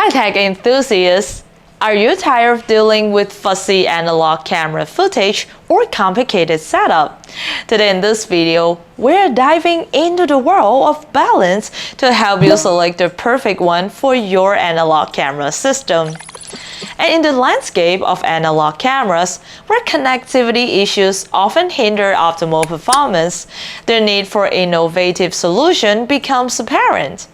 Hi tech enthusiasts! Are you tired of dealing with fussy analog camera footage or complicated setup? Today in this video, we're diving into the world of Baluns to help you select the perfect one for your analog camera system. And in the landscape of analog cameras, where connectivity issues often hinder optimal performance, the need for innovative solution becomes apparent.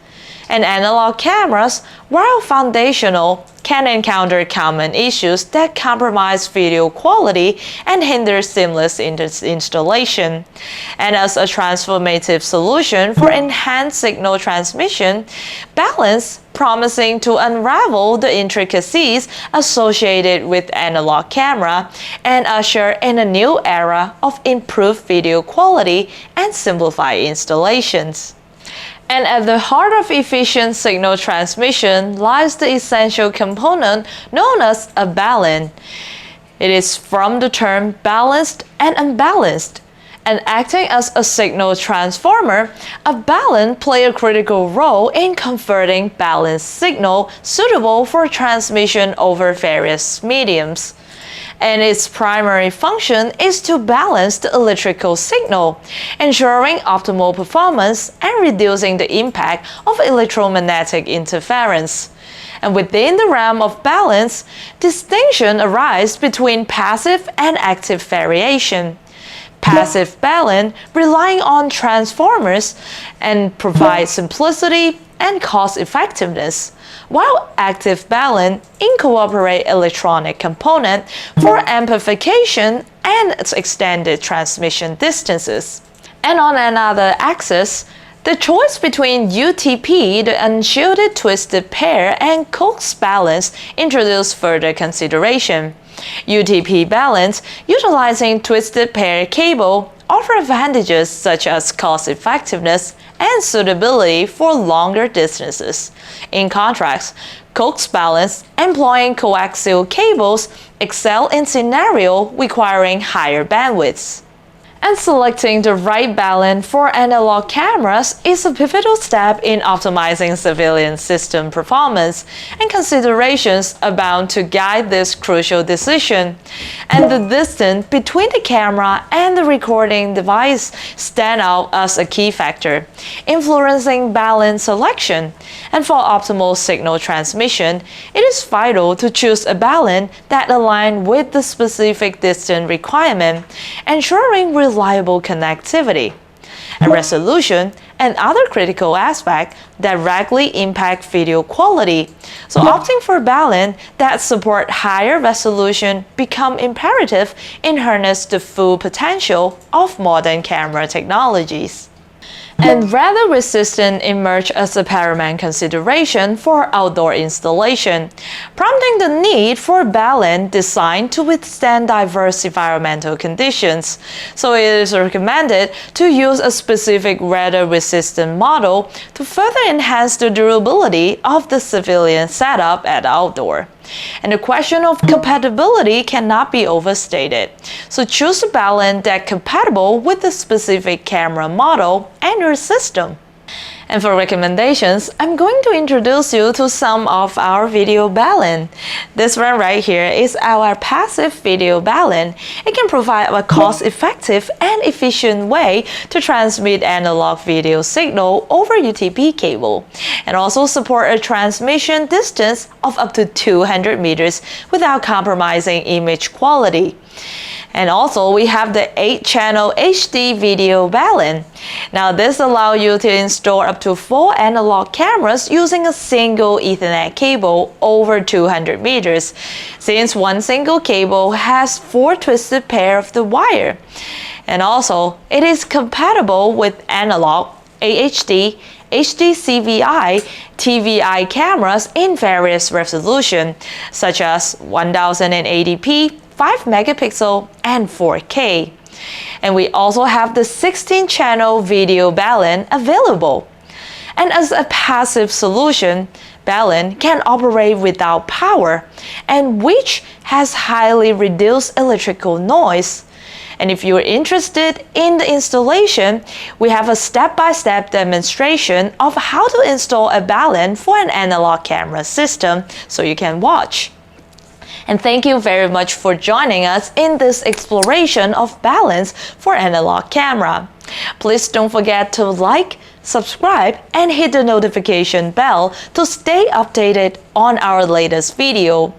And analog cameras, while foundational, can encounter common issues that compromise video quality and hinder seamless installation. And as a transformative solution for enhanced signal transmission, Baluns, promising to unravel the intricacies associated with analog camera and usher in a new era of improved video quality and simplified installations. And at the heart of efficient signal transmission lies the essential component known as a balun. It is from the term balanced and unbalanced. And acting as a signal transformer, a balun plays a critical role in converting balanced signal suitable for transmission over various mediums. And its primary function is to balance the electrical signal, ensuring optimal performance and reducing the impact of electromagnetic interference. And within the realm of balance, distinction arises between passive and active variation. Passive balun, relying on transformers, and provides simplicity and cost effectiveness, while active balun incorporate electronic component for amplification and extended transmission distances. And on another axis, the choice between UTP, the unshielded twisted pair, and coax balance introduce further consideration. UTP balance, utilizing twisted pair cable, offer advantages such as cost effectiveness and suitability for longer distances. In contrast, coax balance, employing coaxial cables, excel in scenarios requiring higher bandwidths. And selecting the right balun for analog cameras is a pivotal step in optimizing civilian system performance, and considerations abound to guide this crucial decision. And the distance between the camera and the recording device stand out as a key factor, influencing balun selection. And for optimal signal transmission, it is vital to choose a balun that aligns with the specific distance requirement, ensuring reliable connectivity and resolution and other critical aspects directly impact video quality. So opting for balun that support higher resolution become imperative in harness the full potential of modern camera technologies. And radar resistance emerged as a paramount consideration for outdoor installation, prompting the need for balun designed to withstand diverse environmental conditions. So it is recommended to use a specific radar resistant model to further enhance the durability of the civilian setup at outdoor. And the question of compatibility cannot be overstated. So choose a balun that's compatible with the specific camera model and your system. And for recommendations, I'm going to introduce you to some of our video balun. This one right here is our passive video balun. It can provide a cost-effective and efficient way to transmit analog video signal over UTP cable, and also support a transmission distance of up to 200 meters without compromising image quality. And also, we have the 8-channel HD video balun. Now, this allows you to install up to 4 analog cameras using a single Ethernet cable over 200 meters, since one single cable has 4 twisted pairs of the wire. And also, it is compatible with analog, AHD, HDCVI, TVI cameras in various resolutions, such as 1080p, 5 megapixel, and 4K. And we also have the 16-channel video balun available. And as a passive solution, balun can operate without power, and which has highly reduced electrical noise. And if you're interested in the installation, we have a step-by-step demonstration of how to install a Balun for an analog camera system, so you can watch. And thank you very much for joining us in this exploration of Baluns for analog camera. Please don't forget to like, subscribe, and hit the notification bell to stay updated on our latest video.